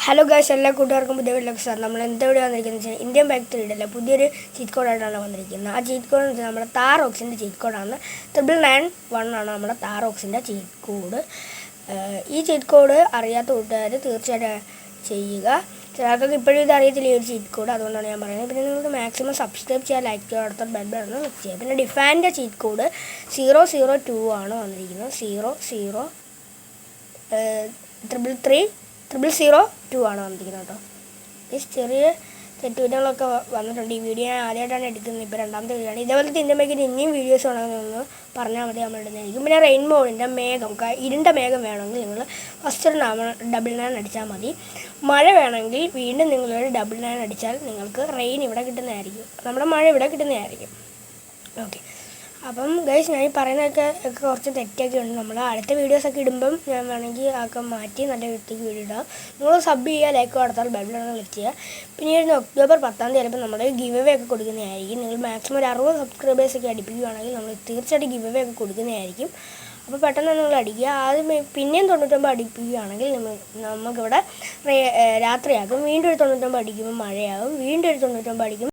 Hello guys, എല്ലാ കൂട്ടുകാർക്കും പുതിയ വീട്ടിലേക്ക് സാർ. നമ്മൾ എന്തെവിടെ വന്നിരിക്കുന്നത് വെച്ചാൽ ഇന്ത്യൻ ബാക്ക് 3 പുതിയൊരു ചീറ്റ് കോഡായിട്ടാണ് വന്നിരിക്കുന്നത്. ആ ചീറ്റ് കോഡ് എന്ന് വെച്ചാൽ നമ്മുടെ താറോക്സിൻ്റെ ചീറ്റ് കോഡാണ്. 9991 ആണ് നമ്മുടെ താറോക്സിൻ്റെ ചീറ്റ് കോഡ്. ഈ ചീറ്റ് കോഡ് അറിയാത്ത കൂട്ടുകാർ തീർച്ചയായിട്ടും ചെയ്യുക. ചിലർക്കൊക്കെ ഇപ്പോഴും ഇത് അറിയത്തില്ല ഈ ഒരു ചീറ്റ് കോഡ്, അതുകൊണ്ടാണ് ഞാൻ പറയുന്നത്. പിന്നെ നിങ്ങൾക്ക് മാക്സിമം സബ്സ്ക്രൈബ് ചെയ്യുക, ലൈക്ക് ചെയ്യുക, അടുത്ത ബെൽ ബട്ടൺ ക്ലിക്ക് ചെയ്യുക. പിന്നെ ഡിഫാൻ്റെ ചീറ്റ് കോഡ് 002 ആണ് വന്നിരിക്കുന്നത്. 0033302 ആണ് വന്നിരിക്കുന്നത് കേട്ടോ. ഈ ചെറിയ തെറ്റുകുറ്റങ്ങളൊക്കെ വന്നിട്ടുണ്ട്. ഈ വീഡിയോ ഞാൻ ആദ്യമായിട്ടാണ് എടുക്കുന്നത്, ഇപ്പോൾ രണ്ടാമത്തെ വീഡിയോ ആണ്. ഇതേപോലത്തെ ഇന്ത്യൻ ബാങ്കിൻ്റെ ഇനിയും വീഡിയോസ് വേണമെന്ന് പറഞ്ഞാൽ മതി, നമ്മൾ ഇടുന്നതായിരിക്കും. പിന്നെ റെയിൻബോളിൻ്റെ മേഘം, ഇരുണ്ട മേഘം വേണമെങ്കിൽ നിങ്ങൾ ഫസ്റ്റ് ഒരു 99 അടിച്ചാൽ മതി. മഴ വേണമെങ്കിൽ വീണ്ടും നിങ്ങളൊരു 99 അടിച്ചാൽ നിങ്ങൾക്ക് റെയിൻ ഇവിടെ കിട്ടുന്നതായിരിക്കും, നമ്മുടെ മഴ ഇവിടെ കിട്ടുന്നതായിരിക്കും. ഓക്കെ, അപ്പം ഗൈസ് ഞാൻ ഈ പറയുന്നതൊക്കെ കുറച്ച് തെറ്റൊക്കെ ഉണ്ട്. നമ്മൾ അടുത്ത വീഡിയോസൊക്കെ ഇടുമ്പം ഞാൻ വേണമെങ്കിൽ ആക്കെ മാറ്റി നല്ല വൃത്തിക്ക് വീഡിയോ ഇടാം. നിങ്ങൾ സബ് ചെയ്യുക, ലൈക്ക് കൊടുത്താൽ ബെൽ ബട്ടൺ ക്ലിക്ക് ചെയ്യുക. പിന്നെ ഈ ഒക്ടോബർ 10 ചിലപ്പോൾ നമ്മൾ ഗിവ് അവേ ഒക്കെ കൊടുക്കുന്നതായിരിക്കും. നിങ്ങൾ മാക്സിമം ഒരു 60 സബ്സ്ക്രൈബേഴ്സൊക്കെ അടിപ്പിക്കുകയാണെങ്കിൽ നമ്മൾ തീർച്ചയായിട്ടും ഗിവ് അവേ ഒക്കെ കൊടുക്കുന്നതായിരിക്കും. അപ്പോൾ പെട്ടെന്ന് നിങ്ങൾ അടിക്കുക. ആദ്യം പിന്നെയും 99 അടിപ്പിക്കുകയാണെങ്കിൽ നമുക്കിവിടെ രാത്രിയാകും. വീണ്ടും ഒരു 99 അടിക്കുമ്പോൾ മഴയാകും. വീണ്ടും ഒരു 99 അടിക്കും.